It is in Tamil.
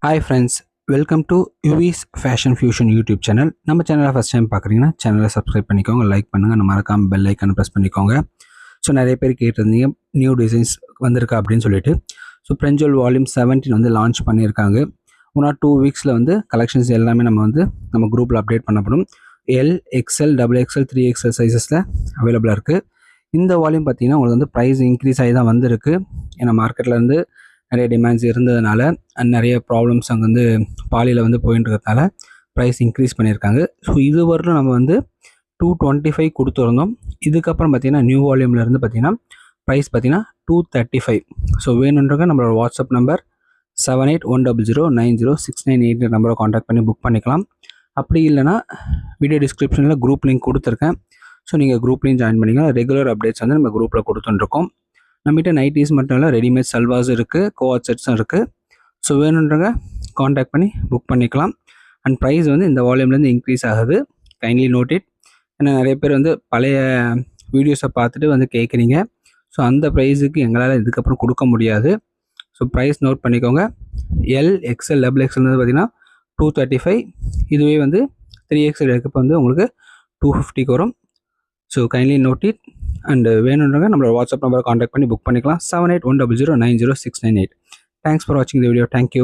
Hi friends, welcome to UV's Fashion Fusion YouTube channel. நம்ம சேனலை ஃபஸ்ட் டைம் பார்க்குறீங்கன்னா சேனலை சப்ஸ்கிரைப் பண்ணிக்கோங்க, லைக் பண்ணுங்கள், நம்ம மறக்காம பெல் ஐக்கான ப்ரெஸ் பண்ணிக்கோங்க. ஸோ நிறைய பேர் கேட்டிருந்தீங்க நியூ டிசைன்ஸ் வந்திருக்கா அப்படின்னு சொல்லிட்டு. ஸோ பிரெஞ்சோல் வால்யூம் 17 வந்து லான்ச் பண்ணியிருக்காங்க. 1 or 2 வீக்ஸில் வந்து கலெக்ஷன்ஸ் எல்லாமே நம்ம குரூப்பில் அப்டேட் பண்ணப்படும். எல், எக்ஸ்எல், XXL, 3XL சைஸஸில் அவைலபிளாக இருக்குது. இந்த வால்யூம் பார்த்தீங்கன்னா உங்களுக்கு வந்து ப்ரைஸ் இன்க்ரீஸ் ஆகி தான் வந்திருக்கு. ஏன்னா மார்க்கெட்டில் இருந்து நிறைய டிமாண்ட்ஸ் இருந்ததுனால அண்ட் நிறைய ப்ராப்ளம்ஸ் அங்கே வந்து பாலியில் வந்து போயிட்டு இருக்கிறதுனால ப்ரைஸ் இன்க்ரீஸ் பண்ணியிருக்காங்க. ஸோ இது வரலும் நம்ம வந்து 225 கொடுத்துருந்தோம். இதுக்கப்புறம் பார்த்தீங்கன்னா நியூ வால்யூம்லேருந்து பார்த்தீங்கன்னா ப்ரைஸ் பார்த்தீங்கன்னா 235. ஸோ வேணுன்றவங்க நம்மளோட வாட்ஸ்அப் நம்பர் 7810090698 நம்பரை காண்டாக்ட் பண்ணி புக் பண்ணிக்கலாம். அப்படி இல்லைனா வீடியோ டிஸ்கிரிப்ஷனில் குரூப் லிங்க் கொடுத்துருக்கேன். ஸோ நீங்கள் குரூப்லேயும் ஜாயின் பண்ணிக்கலாம். ரெகுலர் அப்டேட்ஸ் வந்து நம்ம குரூப்பில் கொடுத்துட்டுருக்கோம். நம்மகிட்ட நைட்டிஸ் மட்டும் இல்லை, ரெடிமேட் சல்வாஸ் இருக்குது, கோஆட் செட்ஸும் இருக்குது. ஸோ வேணுன்றவங்க காண்டாக்ட் பண்ணி புக் பண்ணிக்கலாம். அண்ட் ப்ரைஸ் வந்து இந்த வால்யூம்லேருந்து இன்க்ரீஸ் ஆகுது. Kindly note it. ஏன்னா நிறைய பேர் வந்து பழைய வீடியோஸை பார்த்துட்டு வந்து கேட்குறீங்க. ஸோ அந்த ப்ரைஸுக்கு எங்களால் இதுக்கப்புறம் கொடுக்க முடியாது. ஸோ ப்ரைஸ் நோட் பண்ணிக்கோங்க. எல், எக்ஸ்எல், XXL வந்து பார்த்திங்கன்னா 235. இதுவே வந்து 3XL எடுக்கப்போ வந்து உங்களுக்கு 250 வரும். So kindly note it. And வேணுன்றவங்க நம்மளோட வாட்ஸ்அப் நம்பரை காண்டாக்ட் பண்ணி புக் பண்ணிக்கலாம். 7810090698. தேங்க்ஸ் ஃபார் வாட்சிங் த வீடியோ. தேங்க்யூ.